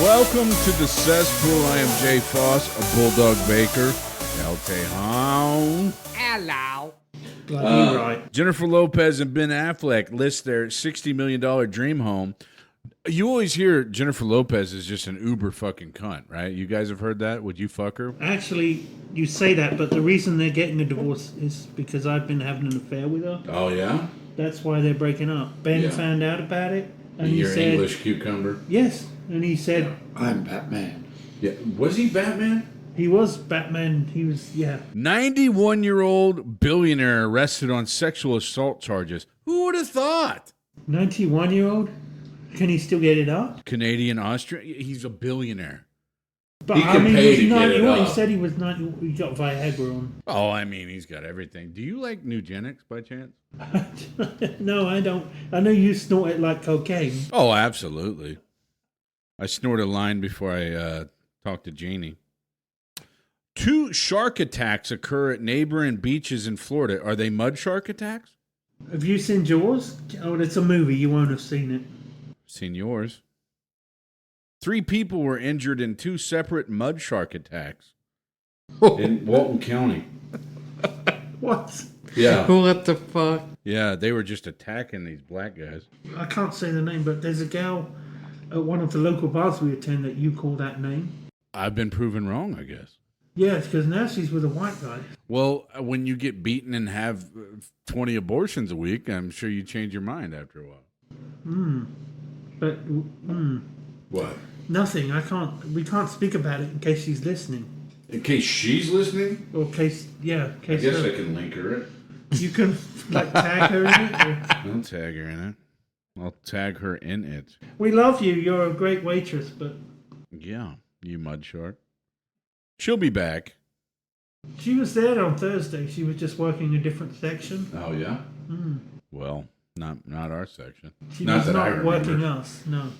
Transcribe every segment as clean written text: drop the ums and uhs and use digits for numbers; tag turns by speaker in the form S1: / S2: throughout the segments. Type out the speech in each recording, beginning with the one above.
S1: Welcome to the Cesspool. I am J-Fauss, a Bulldog Baker. El Tejon.
S2: Hello.
S3: Right.
S1: Jennifer Lopez and Ben Affleck list their $60 million dream home. You always hear Jennifer Lopez is just an uber fucking cunt, right? You guys have heard that? Would you fuck her?
S3: Actually, you say that, but the reason they're getting a divorce is because I've been having an affair with her.
S1: Oh, yeah?
S3: That's why they're breaking up. Ben found out about it, and he
S1: Your
S3: said,
S1: English cucumber?
S3: yes. And he said,
S2: I'm Batman.
S1: Yeah. Was he Batman?
S3: he was Batman. He was,
S1: 91-year-old billionaire arrested on sexual assault charges. Who would have thought?
S3: 91-year-old? Can he still get it up?
S1: Canadian, Austrian. He's a billionaire.
S3: But
S1: He can pay to
S3: he's
S1: get it
S3: 91. He
S1: up.
S3: said he was 90. He got Viagra on.
S1: Oh, I mean, he's got everything. Do you like Nugenics by chance?
S3: No, I don't. I know you snort it like cocaine.
S1: Oh, absolutely. I snort a line before I talk to Janie. 2 shark attacks occur at neighboring beaches in Florida. Are they mud shark attacks?
S3: Have you seen Jaws? Oh, it's a movie. You won't have seen it.
S1: Seen yours. 3 people were injured in 2 separate mud shark attacks in Walton County.
S3: What?
S1: Yeah.
S2: What the fuck?
S1: Yeah, they were just attacking these black guys.
S3: I can't say the name, but there's a gal at one of the local bars we attend that you call that name.
S1: I've been proven wrong, I guess.
S3: Yeah, because now she's with a white guy.
S1: Well, when you get beaten and have 20 abortions a week, I'm sure you change your mind after a while.
S3: But
S1: What?
S3: nothing. We can't speak about it in case she's listening.
S1: In case she's listening?
S3: Or case,
S1: I
S3: case
S1: guess
S3: her.
S1: I can link her.
S3: You can like tag her in it. Or,
S1: I'll tag her in it. I'll tag her in it.
S3: we love you. You're a great waitress, but
S1: Yeah, you mud shark. She'll be back.
S3: she was there on Thursday. She was just working a different section.
S1: Oh, yeah? Well, not our section.
S3: She
S1: Not
S3: was
S1: that I
S3: not
S1: remember.
S3: working us. No.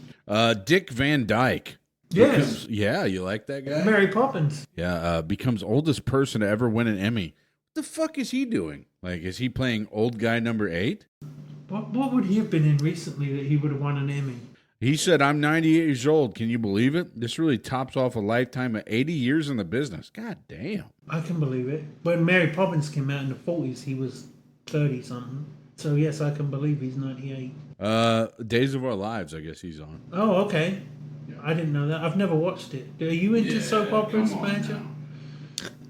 S1: Dick Van Dyke.
S3: Yes.
S1: Yeah, you like that guy?
S3: Mary Poppins.
S1: Yeah, becomes oldest person to ever win an Emmy. What the fuck is he doing? Like, is he playing old guy number 8?
S3: What would he have been in recently that he would have won an Emmy?
S1: He said, I'm 98 years old. Can you believe it? This really tops off a lifetime of 80 years in the business. God damn.
S3: I can believe it. When Mary Poppins came out in the 40s, he was 30-something. So, yes, I can believe he's 98.
S1: Days of Our Lives, I guess he's on.
S3: Oh, okay. I didn't know that. I've never watched it. Are you into soap operas, Badger?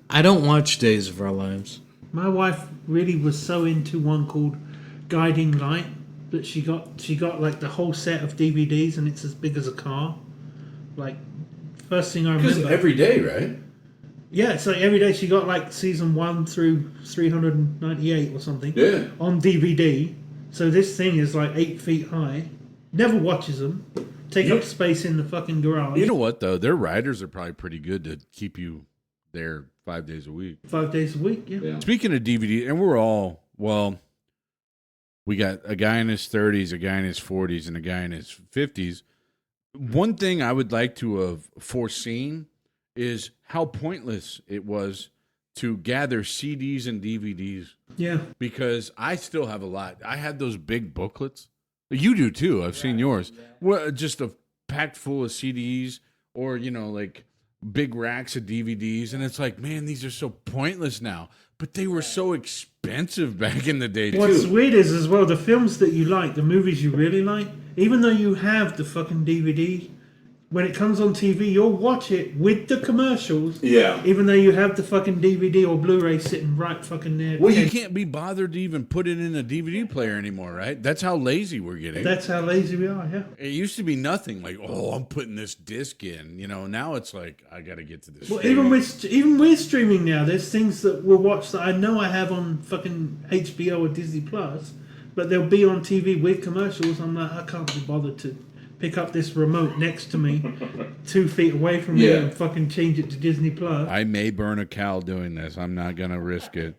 S2: I don't watch Days of Our Lives.
S3: My wife really was so into one called Guiding Light that she got like the whole set of DVDs, and it's as big as a car. Like, first thing I remember.
S1: every day, right?
S3: Yeah, it's like every day she got like season 1 through 398 or something on DVD. So this thing is like 8 feet high. Never watches them. Take up space in the fucking garage.
S1: You know what, though? Their writers are probably pretty good to keep you there 5 days a week.
S3: 5 days a week, yeah.
S1: Speaking of DVD, and we're all, well, we got a guy in his 30s, a guy in his 40s, and a guy in his 50s. One thing I would like to have foreseen is how pointless it was to gather CDs and DVDs.
S3: Yeah.
S1: Because I still have a lot. I had those big booklets. You do too. I've seen yours. Well, just a packed full of CDs or, like big racks of DVDs. And it's like, man, these are so pointless now. But they were so expensive back in the day,
S3: What's
S1: too.
S3: weird is, as well, the films that you like, the movies you really like, even though you have the fucking DVD, when it comes on TV, you'll watch it with the commercials.
S1: Yeah.
S3: Even though you have the fucking DVD or Blu-ray sitting right fucking there.
S1: Well, you can't be bothered to even put it in a DVD player anymore, right? That's how lazy we're getting.
S3: That's how lazy we are, yeah.
S1: It used to be nothing like, oh, I'm putting this disc in. Now it's like, I got to get to this.
S3: Well,
S1: streaming.
S3: even with streaming now, there's things that we'll watch that I know I have on fucking HBO or Disney Plus, but they'll be on TV with commercials. I'm like, I can't be bothered to pick up this remote next to me 2 feet away from me and fucking change it to Disney Plus.
S1: I may burn a cow doing this. I'm not going to risk it.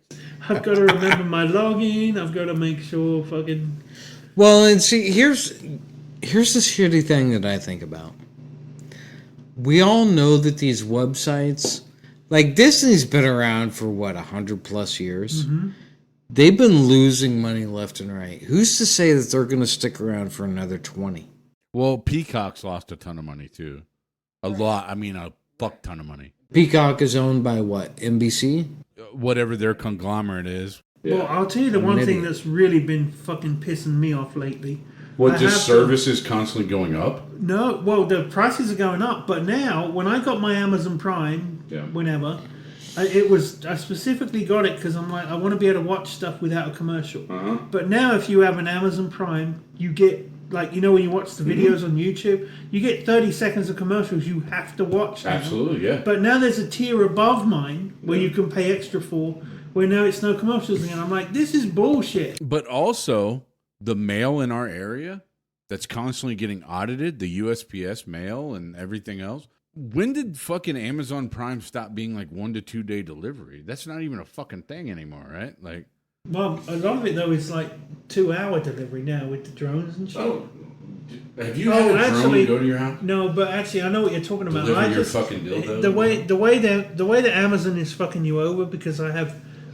S3: I've got to remember my login. I've got to make sure fucking...
S2: Well, and see, here's the shitty thing that I think about. We all know that these websites, like Disney's been around for 100+ years.
S3: Mm-hmm.
S2: They've been losing money left and right. Who's to say that they're going to stick around for another 20?
S1: Well, Peacock's lost a ton of money, too. A lot. I mean, a fuck ton of money.
S2: Peacock is owned by what? NBC?
S1: Whatever their conglomerate is.
S3: Well, I'll tell you the
S2: I'm
S3: one
S2: an
S3: thing
S2: idiot.
S3: that's really been fucking pissing me off lately.
S1: What,
S3: I
S1: just
S3: have-
S1: services constantly going up?
S3: No, well, the prices are going up, but now when I got my Amazon Prime,
S1: Yeah.
S3: whenever, I specifically got it because I'm like, I want to be able to watch stuff without a commercial.
S1: Uh-huh.
S3: But now, if you have an Amazon Prime, you get like, you know, when you watch the videos on YouTube, you get 30 seconds of commercials you have to watch. Now.
S1: Absolutely, yeah.
S3: But now there's a tier above mine where you can pay extra for, where now it's no commercials again. I'm like, this is bullshit.
S1: But also, the mail in our area that's constantly getting audited, the USPS mail and everything else. When did fucking Amazon Prime stop being like 1 to 2 day delivery? That's not even a fucking thing anymore, right? Like,
S3: Well, a lot of it though is like 2-hour delivery now with the drones and shit.
S1: have you had a drone
S3: actually-
S1: go to your house?
S3: No, but actually, I know what you're talking about.
S1: Deliver
S3: I
S1: your
S3: just
S1: fucking dildo?
S3: the way that Amazon is fucking you over, because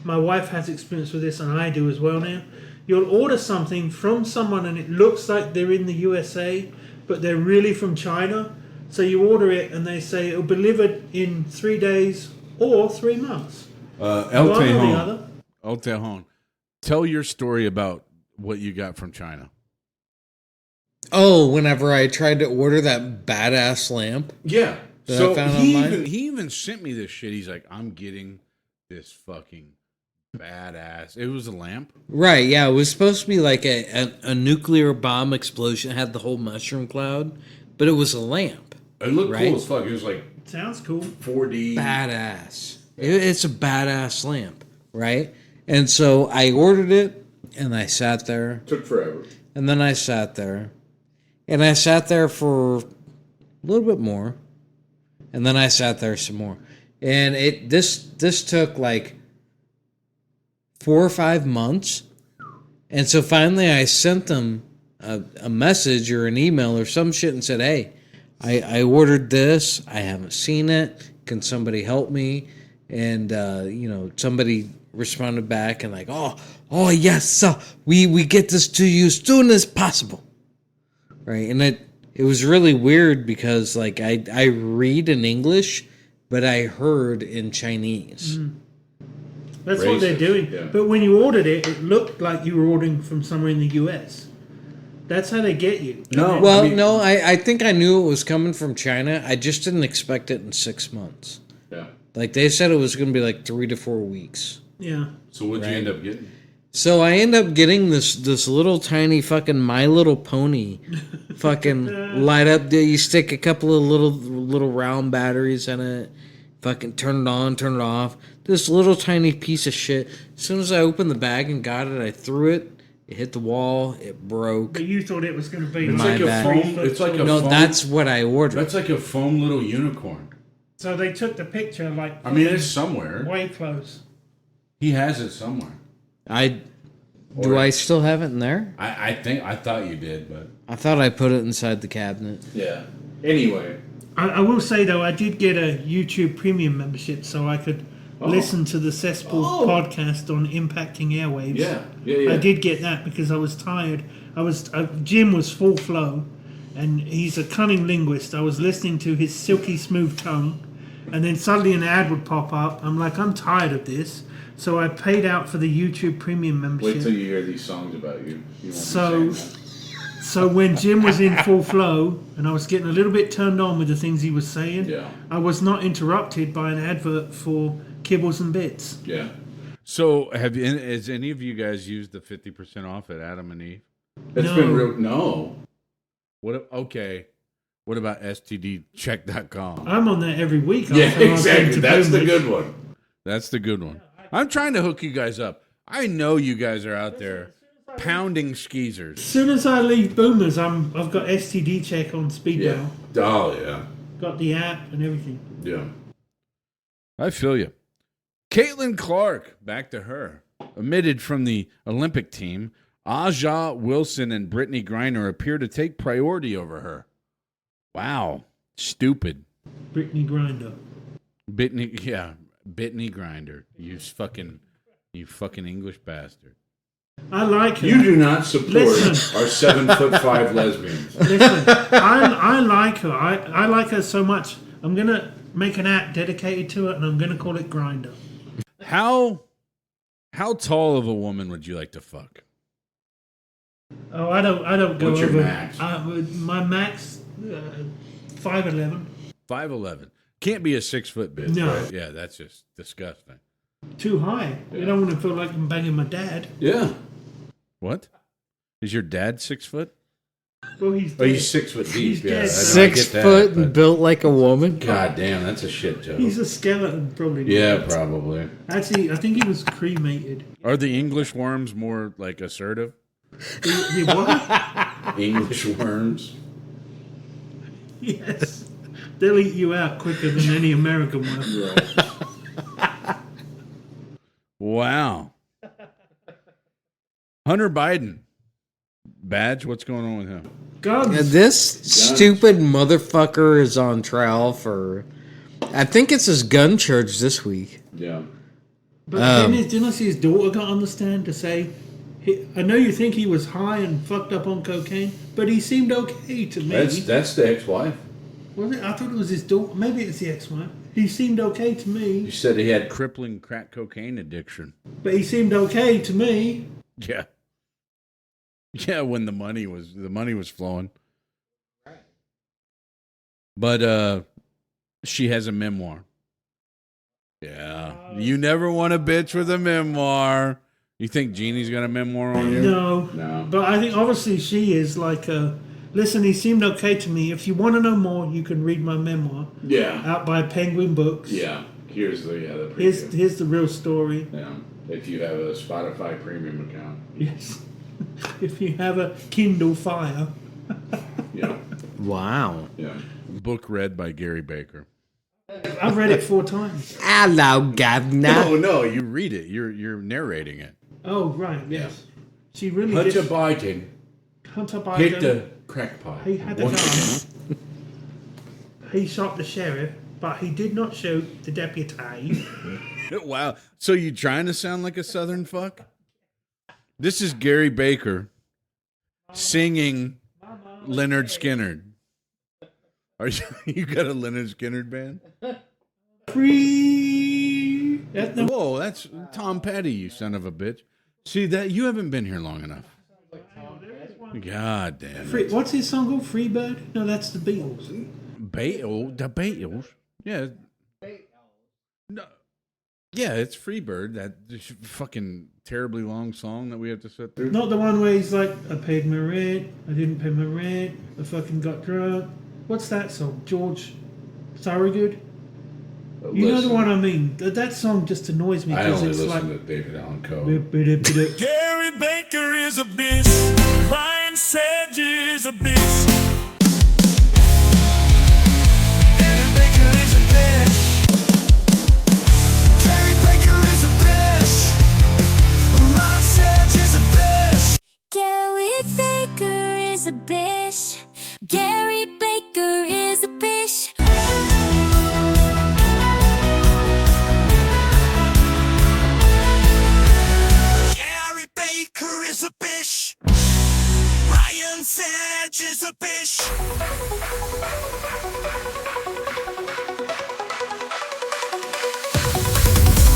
S3: my wife has experience with this and I do as well now. You'll order something from someone and it looks like they're in the USA, but they're really from China. So you order it and they say it'll be delivered in 3 days or 3 months.
S1: El
S3: One or the
S1: Tejon.
S3: other.
S1: El Tejon. Tell your story about what you got from China.
S2: Oh, whenever I tried to order that badass lamp.
S1: Yeah.
S2: That
S1: So
S2: I found
S1: he
S2: online?
S1: even sent me this shit. He's like, I'm getting this fucking badass. It was a lamp.
S2: Right, yeah. It was supposed to be like a nuclear bomb explosion. It had the whole mushroom cloud, but it was a lamp.
S1: It looked
S2: Right.
S1: cool as fuck. It was like
S3: Sounds cool.
S1: 4D.
S2: Badass. It's a badass lamp, right? And so I ordered it, and I sat there,
S1: Took forever.
S2: and then I sat there, and I sat there for a little bit more, and then I sat there some more, and this took like 4 or 5 months, and so finally I sent them a message or an email or some shit and said, hey, I ordered this, I haven't seen it, can somebody help me? And somebody responded back and like, oh yes, we get this to you as soon as possible, right? And it was really weird because like I read in English, but I heard in Chinese.
S3: That's what they're
S1: Racist,
S3: doing.
S1: yeah.
S3: But when you ordered it, it looked like you were ordering from somewhere in the US. That's how they get you.
S1: No.
S2: Well,
S1: I mean-
S2: no, I think I knew it was coming from China. I just didn't expect it in 6 months.
S1: Yeah.
S2: Like they said, it was going to be like 3 to 4 weeks.
S3: Yeah.
S1: So what'd you end up getting?
S2: So I end up getting this little tiny fucking My Little Pony, fucking light up. You stick a couple of little round batteries in it, fucking turn it on, turn it off. This little tiny piece of shit. As soon as I opened the bag and got it, I threw it. It hit the wall. It broke.
S3: But you thought it was going to be
S1: It's
S2: My
S1: like a
S2: bad.
S1: foam. It's like a
S2: No,
S1: foam.
S2: that's what I ordered.
S1: That's like a foam little unicorn.
S3: So they took the picture like
S1: I mean, it's somewhere.
S3: way close.
S1: He has it somewhere.
S2: Do I still have it in there?
S1: I thought you did, but
S2: I thought I put it inside the cabinet.
S1: yeah. Anyway,
S3: I will say though, I did get a YouTube Premium membership, so I could listen to the Cesspool podcast on impacting airwaves.
S1: yeah.
S3: I did get that because I was tired. Jim was full flow, and he's a cunning linguist. I was listening to his silky smooth tongue, and then suddenly an ad would pop up. I'm like, I'm tired of this. So I paid out for the YouTube Premium membership.
S1: Wait till you hear these songs about you. You won't
S3: So-
S1: be saying that.
S3: So when Jim was in full flow, and I was getting a little bit turned on with the things he was saying,
S1: Yeah.
S3: I was not interrupted by an advert for Kibbles and Bits.
S1: Yeah. So has any of you guys used the 50% off at Adam and Eve? It's
S3: No.
S1: been real. No. Okay. What about stdcheck.com?
S3: I'm on there every week.
S1: Yeah,
S3: after I've been
S1: exactly.
S3: to
S1: That's the
S3: Boomers.
S1: good one. That's the good one. I'm trying to hook you guys up. I know you guys are out there pounding skeezers.
S3: As soon as I leave Boomers, I've got STD check on speed
S1: Yeah.
S3: dial.
S1: Oh, yeah.
S3: Got the app and everything.
S1: Yeah. I feel you. Caitlin Clark, back to her. Omitted from the Olympic team, Aja Wilson and Brittany Griner appear to take priority over her. Wow. Stupid.
S3: Brittany Grinder.
S1: Brittany Grinder. You fucking English bastard.
S3: I like her.
S1: You do not support
S3: Listen.
S1: our 7'5" lesbians.
S3: Listen, I like her. I like her so much. I'm gonna make an app dedicated to it, and I'm gonna call it Grinder.
S1: How tall of a woman would you like to fuck?
S3: Oh, I don't go
S1: What's your
S3: over.
S1: max?
S3: My max, 5'11".
S1: 5'11". Can't be a 6 foot bitch.
S3: No.
S1: Right? Yeah, that's just disgusting.
S3: Too high. You don't want to feel like I'm banging my dad.
S1: Yeah. What? Is your dad 6 foot?
S3: Well, he's dead.
S1: Oh, he's 6 foot deep.
S3: He's
S1: Yeah,
S3: dead.
S1: I
S2: 6
S1: get that,
S2: foot
S1: but-
S2: and built like a woman.
S1: God damn, that's a shit joke.
S3: He's a skeleton, probably.
S1: Yeah, probably.
S3: Actually, I think he was cremated.
S1: Are the English worms more like assertive?
S3: He what?
S1: English worms?
S3: Yes. They'll eat you out quicker than any American one.
S1: Wow. Hunter Biden. Badge, what's going on with him?
S3: Guns.
S2: This stupid motherfucker is on trial for, I think it's his gun charge this week.
S1: Yeah.
S3: But didn't you see his daughter got on the stand to say, I know you think he was high and fucked up on cocaine, but he seemed okay to me.
S1: That's the ex-wife.
S3: Was it? I thought it was his daughter. Maybe it's the ex-wife. He seemed okay to
S1: You
S3: me.
S1: said he had crippling crack cocaine addiction.
S3: But he seemed okay to me.
S1: Yeah. Yeah, when the money was flowing. But she has a memoir. Yeah. You never want a bitch with a memoir. You think Jeannie's got a memoir on you?
S3: No. But I think obviously she is like listen, he seemed okay to me. If you want to know more, you can read my memoir.
S1: Yeah.
S3: Out by Penguin Books.
S1: Yeah. Here's the preview.
S3: Here's the real story.
S1: Yeah. If you have a Spotify premium account.
S3: Yes. If you have a Kindle Fire.
S1: Yeah.
S2: Wow.
S1: Yeah. Book read by Gary Baker.
S3: I've read it 4 times.
S2: Hello, governor.
S1: No, you read it. You're narrating it.
S3: Oh, right, yes. She really
S1: Hunter
S3: did.
S1: Biden
S3: Hunter Biden.
S1: hit the crack pipe.
S3: He had the
S1: Once
S3: gun. He shot the sheriff, but he did not shoot the deputy.
S1: again. Wow. So you trying to sound like a Southern fuck? This is Gary Baker singing Leonard Skinner. Are you got a Leonard Skinner band?
S3: Free.
S1: Whoa, that's Tom Petty, you son of a bitch. See that you haven't been here long enough. God damn it.
S3: What's his song called? Freebird? No, that's the Beatles.
S1: The Beatles? Yeah. No. Yeah, it's Freebird, that fucking terribly long song that we have to sit through.
S3: Not the one where he's like, I paid my rent, I didn't pay my rent, I fucking got drunk. What's that song? George Thorogood? You know the one I mean. That song just annoys me
S1: I
S3: because
S1: only
S3: it's
S1: listen
S3: like.
S1: to David Allan Coe.
S4: Gary Baker is a bitch. Ryan Sedge is a bitch. Gary Baker is a bitch. Gary Baker is a bitch. Ryan Sedge is a bitch.
S5: Gary Baker is a bitch. Gary Baker is a bitch.
S4: Gary Baker is a bitch. Ryan Sedge is a bitch.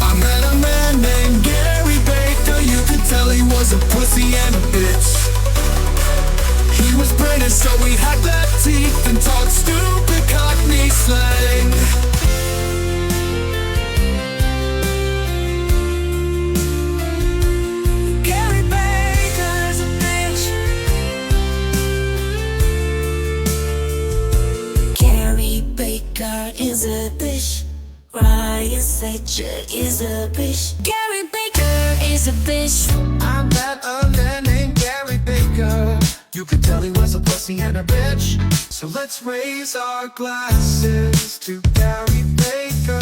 S4: I met a man named Gary Baker. You could tell he was a pussy and a bitch. He was British, so he had black teeth and talked stupid Cockney slang. Gary Baker's a bitch.
S5: Gary Baker is a bitch. Ryan Sedge is a bitch. Gary Baker is a bitch.
S4: I met a man named Gary Baker. You could tell he was a pussy and a bitch. So let's raise our glasses to Gary Baker,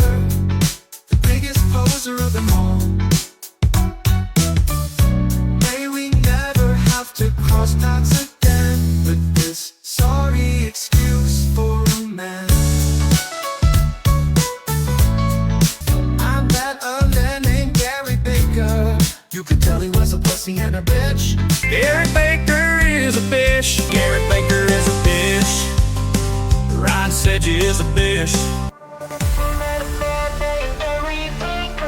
S4: the biggest poser of them all. May we never have to cross paths again with this sorry excuse for a man. I met a man named Gary Baker. You could tell he was a pussy and a bitch. is a bitch.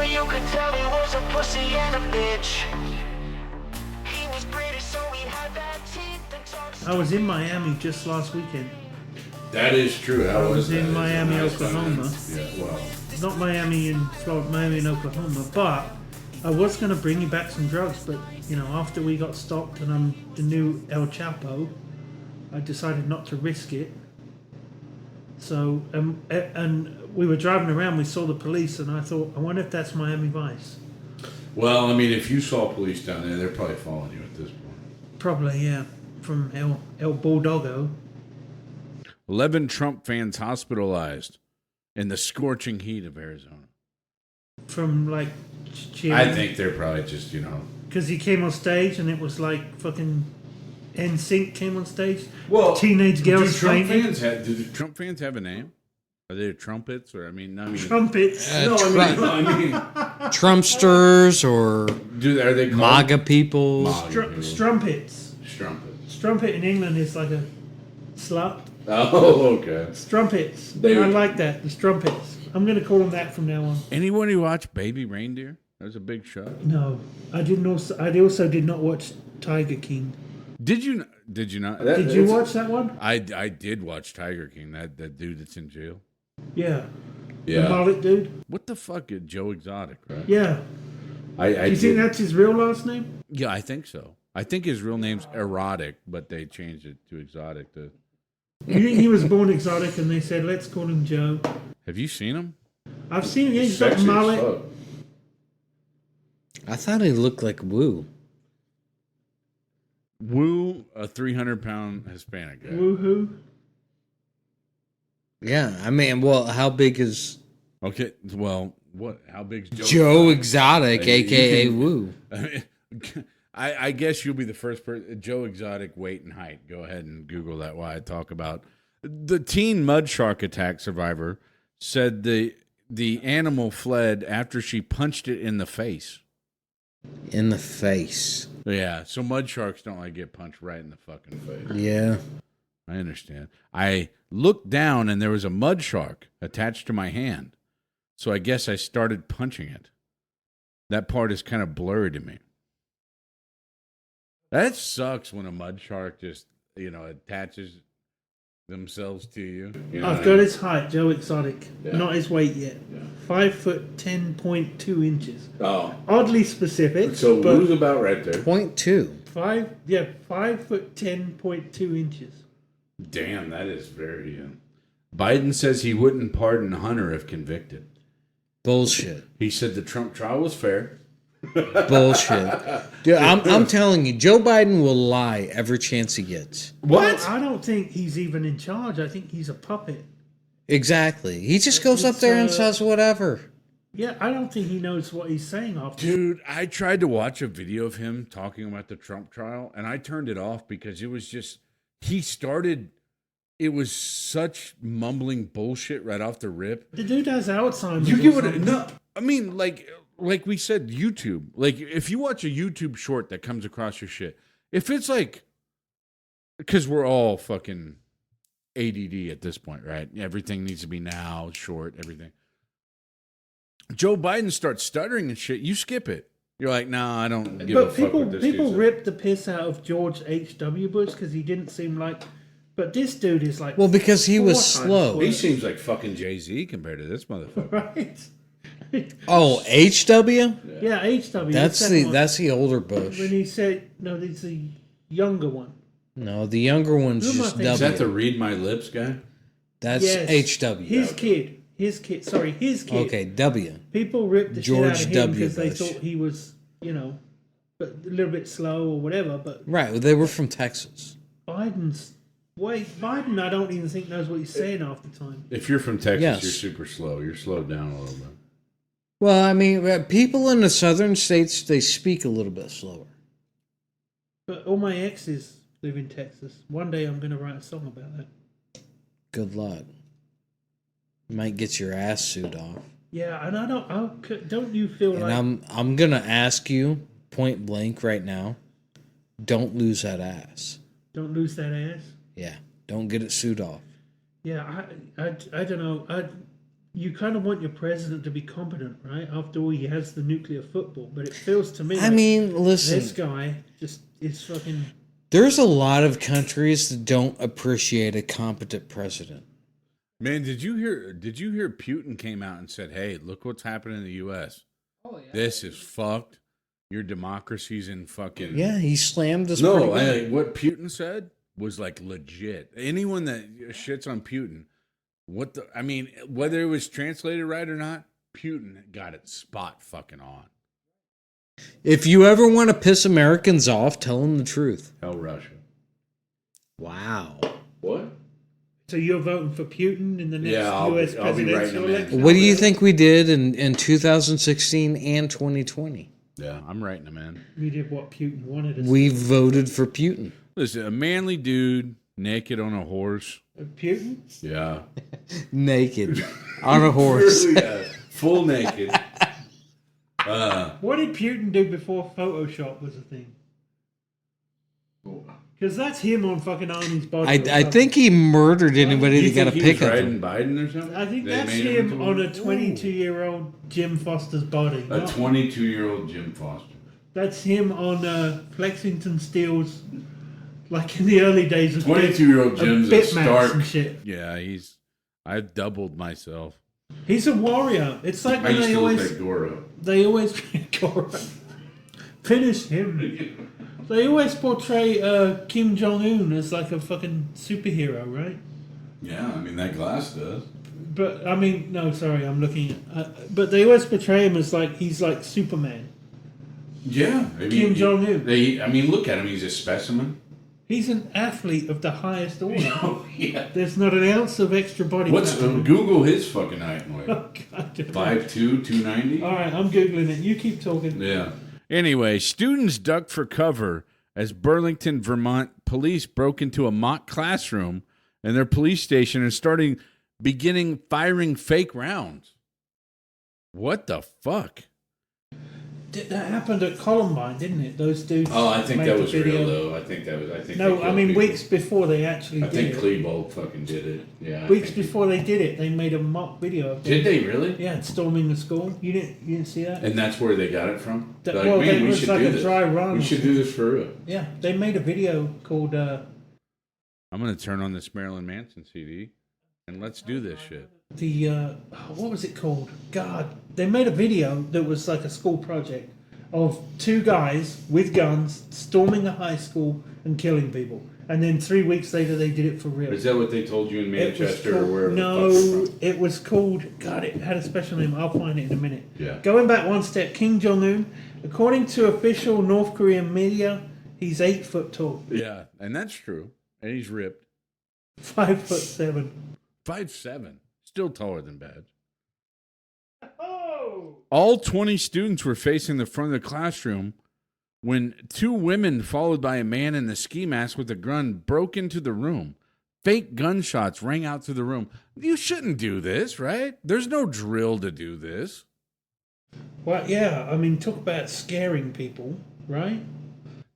S5: You could tell he was a pussy and a bitch. He was pretty, so he had bad teeth and talked.
S3: I was in Miami just last weekend.
S1: That is true.
S3: I was in Miami, Oklahoma.
S1: Yeah, well.
S3: Not Miami in Florida, Miami in Oklahoma, but I was going to bring you back some drugs, but you know, after we got stopped and I'm the new El Chapo, I decided not to risk it. So, and we were driving around, we saw the police, and I thought, I wonder if that's Miami Vice.
S1: Well, I mean, if you saw police down there, they're probably following you at this point.
S3: Probably, yeah, from El Bulldogo.
S1: 11 Trump fans hospitalized in the scorching heat of Arizona.
S3: From like cheering.
S1: I think they're probably just,
S3: Because he came on stage and it was like fucking NSYNC came on stage.
S1: Well,
S3: teenage girls
S1: do
S3: fainting.
S1: the Trump fans have a name? Are they trumpets or
S3: Trumpets.
S2: Trumpsters or
S1: are they called
S2: MAGA people?
S3: Strumpets.
S1: Strumpets.
S3: Strumpet in England is like a slut.
S1: Oh, okay.
S3: Strumpets. I like that. The strumpets. I'm going to call them that from now on.
S1: Anyone who watched Baby Reindeer? That was a big show.
S3: No, I didn't. I also did not watch Tiger King.
S1: Did you not?
S3: Did you watch that one?
S1: I did watch Tiger King. That dude that's in jail.
S3: Yeah.
S1: Yeah.
S3: The mullet dude.
S1: What the fuck is Joe Exotic, right?
S3: Yeah.
S1: Do
S3: you think that's his real last name?
S1: Yeah, I think so. I think his real name's Erotic, but they changed it to Exotic.
S3: You think he was born exotic and they said, let's call him Joe?
S1: Have you seen him?
S3: I've seen him. He's got
S1: Sexy as
S3: mullet.
S1: fuck.
S2: I thought he looked like Woo.
S1: Woo, a 300-pound Hispanic guy.
S3: Woohoo.
S2: Yeah, I mean, well, how big is
S1: Okay, well, what? How big's
S2: Joe Exotic, a.k.a. Woo?
S1: I guess you'll be the first person. Joe Exotic, weight and height. Go ahead and Google that while I talk about the teen mud shark attack survivor said the animal fled after she punched it in the face.
S2: In the face.
S1: Yeah, so mud sharks don't like get punched right in the fucking face.
S2: Yeah.
S1: I understand. I looked down and there was a mud shark attached to my hand. So I guess I started punching it. That part is kind of blurry to me. That sucks when a mud shark just, attaches themselves to you.
S3: I've got his height, Joe Exotic.
S1: Yeah.
S3: Not his weight yet.
S1: Yeah.
S3: 5 foot 10.2 inches.
S1: Oh.
S3: Oddly specific.
S1: So
S3: but
S1: Woo's about right there.
S2: 0.2.
S3: 5 foot 10.2 inches.
S1: Damn, that is very... Biden says he wouldn't pardon Hunter if convicted.
S2: Bullshit.
S1: He said the Trump trial was fair.
S2: Bullshit. Dude, I'm telling you, Joe Biden will lie every chance he gets.
S1: What?
S3: Well, I don't think he's even in charge. I think he's a puppet.
S2: Exactly. He just goes up there and says whatever.
S3: Yeah, I don't think he knows what he's saying after.
S1: Dude, I tried to watch a video of him talking about the Trump trial, and I turned it off because it was just... It was such mumbling bullshit right off the rip.
S3: The dude has Alzheimer's.
S1: You get what? No, I mean, like we said, YouTube. Like, if you watch a YouTube short that comes across your shit, if it's like, because we're all fucking ADD at this point, right? Everything needs to be now, short, everything. Joe Biden starts stuttering and shit. You skip it. You're like, nah, I don't give a fuck what this
S3: people
S1: dude
S3: ripped the piss out of George H.W. Bush because he didn't seem like. But this dude is like.
S2: Well, because he was
S3: 4 times
S2: slow.
S1: He
S3: worse.
S1: seems like fucking Jay-Z compared to this motherfucker.
S3: Right.
S2: Oh, HW?
S3: Yeah, H.W.
S2: That's the older Bush.
S3: When he said no, it's the younger one.
S2: No, the younger one's
S3: Who am I
S2: just
S3: thinking?
S1: Is that the
S2: W.
S1: read my lips guy?
S2: That's
S3: Yes.
S2: HW.
S3: His kid. Sorry, his kid.
S2: Okay, W.
S3: People ripped the
S2: George
S3: shit out of him
S2: W.
S3: because they
S2: Bush.
S3: thought he was, but a little bit slow or whatever. But
S2: Right, well, they were from Texas.
S3: Biden, I don't even think knows what he's saying half the time.
S1: If you're from Texas,
S2: Yes.
S1: you're super slow. You're slowed down a little bit.
S2: Well, I mean, people in the southern states, they speak a little bit slower.
S3: But all my exes live in Texas. One day I'm going to write a song about that.
S2: Good luck. Might get your ass sued off.
S3: Yeah, and don't you feel
S2: And
S3: like
S2: I'm gonna ask you point blank right now. Don't lose that ass.
S3: don't lose that ass?
S2: Yeah, don't get it sued off.
S3: Yeah, I don't know. You kind of want your president to be competent, right? After all, he has the nuclear football. But it feels to me
S2: I mean, listen,
S3: this guy just is fucking...
S2: there's a lot of countries that don't appreciate a competent president.
S1: Man, did you hear Putin came out and said, "Hey, look what's happening in the US. Oh, yeah. This is fucked. Your democracy's in fucking..."
S2: Yeah, he slammed us.
S1: No,
S2: pretty good.
S1: what Putin said was like legit. Anyone that shits on Putin, whether it was translated right or not, Putin got it spot fucking on.
S2: If you ever want to piss Americans off, tell them the truth.
S1: Hell, Russia.
S2: Wow.
S1: What?
S3: So you're voting for Putin in the next U.S.
S1: I'll be
S3: presidential election?
S2: What do you think we did in 2016 and 2020?
S1: Yeah, I'm writing him in.
S3: We did what Putin wanted us
S2: We voted for Putin.
S1: Listen, a manly dude naked on a horse.
S3: Putin?
S1: Yeah.
S2: Naked on a horse.
S1: Really, yeah. Full naked.
S3: What did Putin do before Photoshop was a thing? Because that's him on fucking Arnie's body.
S2: I think he murdered anybody that got a pick of
S1: riding
S2: him.
S1: Biden or something?
S3: I think
S1: They
S3: that's
S1: made
S3: him
S1: into
S3: on a 22-year-old Jim Foster's body.
S1: A 22-year-old Jim Foster.
S3: That's him on Lexington Steel's, like in the early days of
S1: 22-year-old Jim's a
S3: Bitmaps
S1: stark.
S3: and shit.
S1: Yeah, I've doubled myself.
S3: He's a warrior. It's like
S1: I
S3: when
S1: used
S3: they
S1: to look
S3: always
S1: like Goro.
S3: finish him. They always portray Kim Jong Un as like a fucking superhero, right?
S1: Yeah, I mean that glass does.
S3: But I mean, no, sorry, I'm looking at. But they always portray him as like he's like Superman.
S1: Yeah, I mean,
S3: Kim Jong Un.
S1: I mean, look at him. He's a specimen.
S3: He's an athlete of the highest order.
S1: Oh yeah.
S3: There's not an ounce of extra body.
S1: What's
S3: fat.
S1: Google his fucking height and weight?
S3: Oh, God.
S1: 5'2", 290.
S3: All right, I'm googling it. You keep talking.
S1: Yeah. Anyway, students ducked for cover as Burlington, Vermont police broke into a mock classroom in their police station and beginning firing fake rounds. What the fuck?
S3: That happened at Columbine, didn't it? Those dudes.
S1: Oh, I think
S3: made
S1: that
S3: the
S1: was
S3: video.
S1: real though. I think they
S3: No, I
S1: killed
S3: mean
S1: people.
S3: weeks before they actually
S1: I think
S3: did it.
S1: Klebold fucking did it. Yeah. I
S3: Weeks
S1: think-
S3: before they did it, they made a mock video of them.
S1: Did they really?
S3: Yeah, storming the school. You didn't see that?
S1: And that's where they got it from.
S3: That-
S1: They're
S3: well,
S1: like,
S3: it
S1: man, we
S3: was
S1: should
S3: like
S1: do
S3: a
S1: this.
S3: dry run.
S1: We should do this for real.
S3: Yeah, they made a video called.
S1: I'm gonna turn on this Marilyn Manson CD, and let's do this shit.
S3: What was it called? God, they made a video that was like a school project of two guys with guns storming a high school and killing people. And then 3 weeks later, they did it for real.
S1: Is that what they told you in
S3: It was
S1: Manchester or
S3: called-
S1: wherever?
S3: No,
S1: the fuck you're from?
S3: it was called. God, it had a special name. I'll find it in a minute.
S1: Yeah.
S3: Going back one step, Kim Jong Un, according to official North Korean media, he's 8 foot tall,
S1: Yeah, and that's true. And he's ripped.
S3: 5'7".
S1: 5'7", still taller than Badge.
S3: Oh.
S1: All 20 students were facing the front of the classroom when 2 women, followed by a man in a ski mask with a gun, broke into the room. Fake gunshots rang out through the room. You shouldn't do this, right? There's no drill to do this.
S3: Well, yeah. I mean, talk about scaring people, right?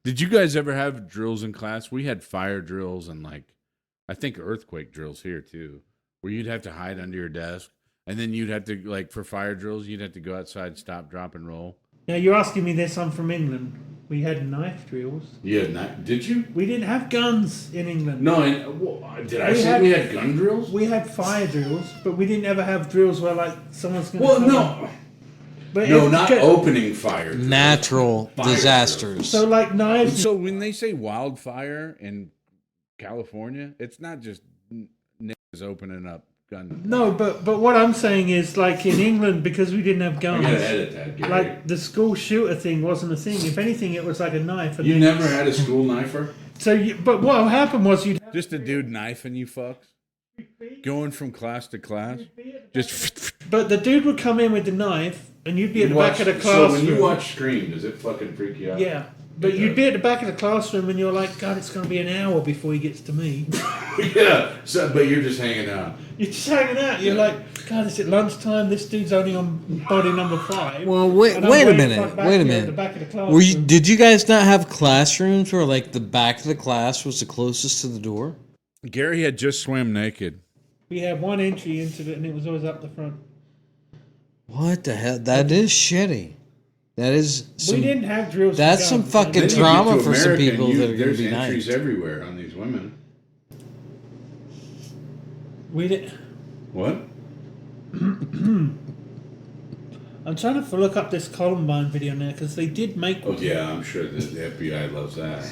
S1: Did you guys ever have drills in class? We had fire drills and I think earthquake drills here too, where you'd have to hide under your desk. And then you'd have to, for fire drills, you'd have to go outside, stop, drop, and roll.
S3: Now, you're asking me this. I'm from England. We had knife drills.
S1: Yeah, did you?
S3: We didn't have guns in England.
S1: No, did I say we had gun drills?
S3: We had fire drills, but we didn't ever have drills where, someone's going to
S1: Well,
S3: come
S1: no.
S3: in. But
S1: No,
S3: it-
S1: not opening fire drills.
S2: Natural
S1: Fire
S2: disasters.
S3: So, knives...
S1: So when they say wildfire in California, it's not just niggas opening up gun.
S3: No, but what I'm saying is, in England, because we didn't have
S1: I
S3: guns...
S1: gotta edit that, Gary.
S3: the school shooter thing wasn't a thing. If anything, it was like a knife. And
S1: You never had a school knifer?
S3: but what happened was
S1: Just a dude knifing you fucks? Going from class to class? Just...
S3: But the dude would come in with the knife, and you'd be at the back of the classroom.
S1: So when you watch Scream, does it fucking freak you out?
S3: Yeah. But you'd be at the back of the classroom, and you're like, God, it's going to be an hour before he gets to me.
S1: Yeah, but you're just hanging out.
S3: You're just hanging out. You're like, God, is it lunchtime? This dude's only on body number 5.
S2: Well, wait
S3: And I'm
S2: a
S3: way
S2: minute.
S3: front back
S2: Wait a
S3: here at
S2: minute.
S3: the back of the classroom.
S2: Did you guys not have classrooms where the back of the class was the closest to the door?
S1: Gary had just swam naked.
S3: We had one entry into it, and it was always up the front.
S2: What the hell? That is shitty. That is some.
S3: We didn't have drills.
S2: That's
S3: for
S2: some
S3: guns,
S2: fucking
S1: Then you get
S2: drama
S1: to
S2: for some
S1: America
S2: people
S1: and
S2: that are going
S1: there's
S2: to be
S1: entries
S2: nice.
S1: everywhere on these women.
S3: We didn't.
S1: What?
S3: I'm trying to look up this Columbine video now because they did make.
S1: Oh yeah, I'm sure the FBI loves that.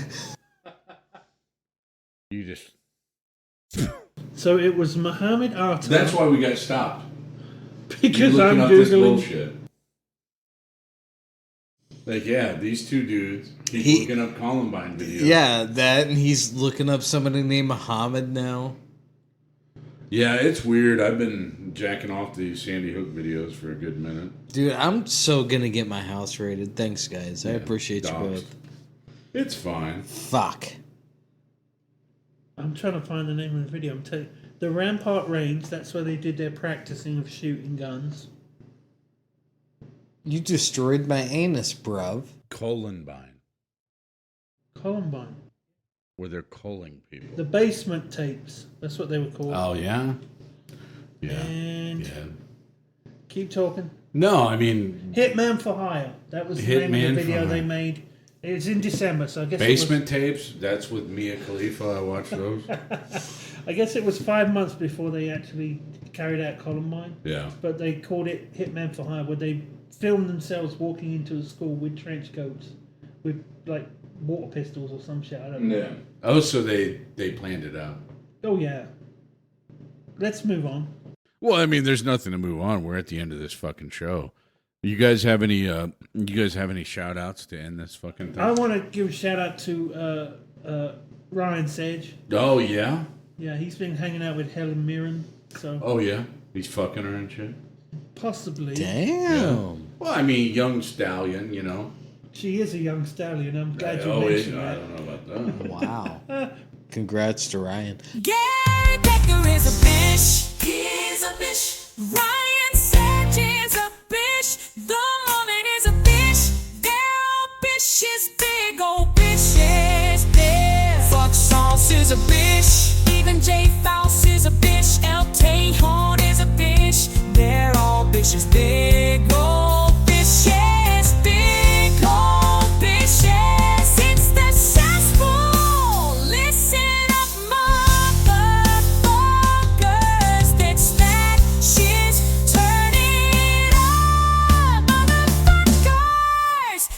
S1: You just.
S3: So it was Muhammad Atta.
S1: That's why we got stopped.
S3: Because
S1: You're
S3: I'm
S1: looking up this
S3: googling.
S1: bullshit. Like, yeah, these two dudes keep looking up Columbine videos.
S2: Yeah, that, and he's looking up somebody named Muhammad now.
S1: Yeah, it's weird. I've been jacking off these Sandy Hook videos for a good minute.
S2: Dude, I'm so gonna get my house raided. Thanks, guys. I appreciate you
S1: dogs.
S2: both.
S1: It's fine.
S2: Fuck.
S3: I'm trying to find the name of the video. I'm telling you, the Rampart Range. That's where they did their practicing of shooting guns.
S2: You destroyed my anus, bruv.
S1: Columbine.
S3: Columbine.
S1: Where they're culling people.
S3: The basement tapes. That's what they were called.
S1: Oh, yeah? Yeah.
S3: And
S1: Yeah.
S3: keep talking.
S1: No, I mean,
S3: Hitman for Hire. That was the name
S1: Hitman
S3: of the
S1: for
S3: video they
S1: Hire.
S3: made. It's in December, so I guess
S1: basement tapes. That's with Mia Khalifa. I watched those.
S3: I guess it was 5 months before they actually carried out Columbine.
S1: Yeah.
S3: But they called it Hitman for Hire, where they filmed themselves walking into a school with trench coats, with like water pistols or some shit. I don't know.
S1: Yeah. Oh, so they planned it out.
S3: Oh yeah. Let's move on.
S1: Well, I mean, there's nothing to move on. We're at the end of this fucking show. You guys have any? You guys have any shout outs to end this fucking thing?
S3: I want to give a shout out to Ryan Sedge.
S1: Oh yeah.
S3: Yeah, he's been hanging out with Helen Mirren, so
S1: Oh yeah. He's fucking her and shit.
S3: possibly
S2: Damn.
S1: Well, I mean, young stallion, you know.
S3: she is a young stallion. I'm glad you
S1: Oh,
S3: mentioned
S1: I
S3: that.
S1: don't know about that.
S2: Wow. Congrats to Ryan.
S5: Gary Baker is a bitch. He's a bitch. Ryan Sedge is a bitch. The moment is a bitch. They're all bitches. Big old bitches. Yeah. Fuck Sauce is a bitch. Even J-Fauss is a bitch. Tejon is a bitch. They're all bitches.